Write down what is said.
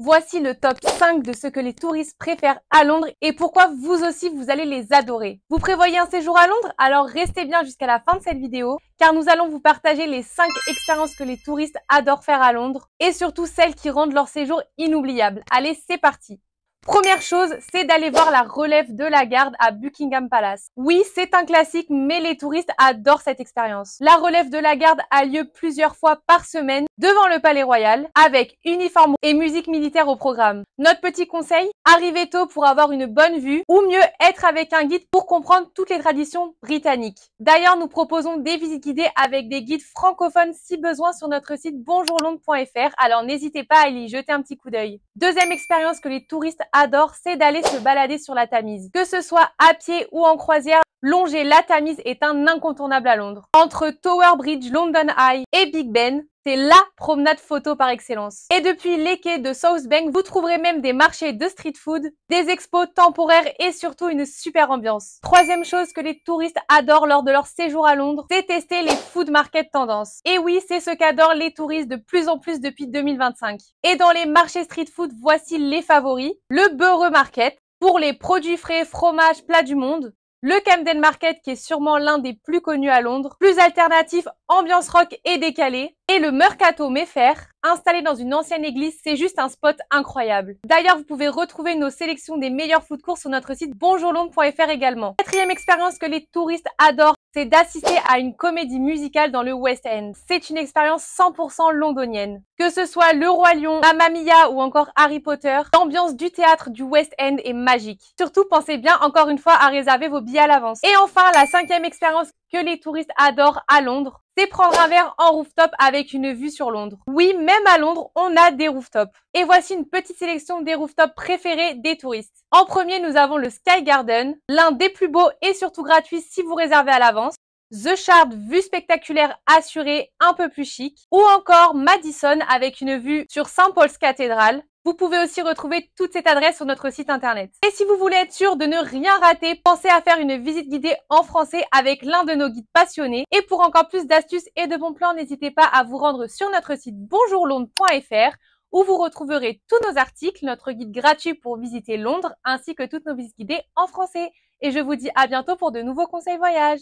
Voici le top 5 de ce que les touristes préfèrent à Londres et pourquoi vous aussi vous allez les adorer. Vous prévoyez un séjour à Londres? Alors restez bien jusqu'à la fin de cette vidéo car nous allons vous partager les 5 expériences que les touristes adorent faire à Londres et surtout celles qui rendent leur séjour inoubliable. Allez, c'est parti! Première chose, c'est d'aller voir la relève de la garde à Buckingham Palace. Oui, c'est un classique, mais les touristes adorent cette expérience. La relève de la garde a lieu plusieurs fois par semaine devant le Palais Royal, avec uniforme et musique militaire au programme. Notre petit conseil, arrivez tôt pour avoir une bonne vue, ou mieux être avec un guide pour comprendre toutes les traditions britanniques. D'ailleurs, nous proposons des visites guidées avec des guides francophones si besoin sur notre site bonjourlondres.fr, alors n'hésitez pas à y jeter un petit coup d'œil. Deuxième expérience que les touristes adore, c'est d'aller se balader sur la Tamise. Que ce soit à pied ou en croisière, longer la Tamise est un incontournable à Londres. Entre Tower Bridge, London Eye et Big Ben, c'est la promenade photo par excellence. Et depuis les quais de South Bank, vous trouverez même des marchés de street food, des expos temporaires et surtout une super ambiance. Troisième chose que les touristes adorent lors de leur séjour à Londres, c'est tester les food market tendances. Et oui, c'est ce qu'adorent les touristes de plus en plus depuis 2025. Et dans les marchés street food, voici les favoris. Le Borough Market, pour les produits frais, fromages, plats du monde. Le Camden Market qui est sûrement l'un des plus connus à Londres, plus alternatif, ambiance rock et décalé. Et le Mercato Mayfair, installé dans une ancienne église, c'est juste un spot incroyable. D'ailleurs, vous pouvez retrouver nos sélections des meilleurs food courts sur notre site bonjourlondres.fr également. Quatrième expérience que les touristes adorent, c'est d'assister à une comédie musicale dans le West End. C'est une expérience 100% londonienne. Que ce soit Le Roi Lion, Mamma Mia ou encore Harry Potter, l'ambiance du théâtre du West End est magique. Surtout, pensez bien encore une fois à réserver vos billets à l'avance. Et enfin, la cinquième expérience que les touristes adorent à Londres, c'est prendre un verre en rooftop avec une vue sur Londres. Oui, même à Londres, on a des rooftops. Et voici une petite sélection des rooftops préférés des touristes. En premier, nous avons le Sky Garden, l'un des plus beaux et surtout gratuits si vous réservez à l'avance. The Shard, vue spectaculaire assurée, un peu plus chic. Ou encore Madison avec une vue sur St. Paul's Cathedral. Vous pouvez aussi retrouver toute cette adresse sur notre site internet. Et si vous voulez être sûr de ne rien rater, pensez à faire une visite guidée en français avec l'un de nos guides passionnés. Et pour encore plus d'astuces et de bons plans, n'hésitez pas à vous rendre sur notre site bonjourlondres.fr où vous retrouverez tous nos articles, notre guide gratuit pour visiter Londres, ainsi que toutes nos visites guidées en français. Et je vous dis à bientôt pour de nouveaux conseils voyage.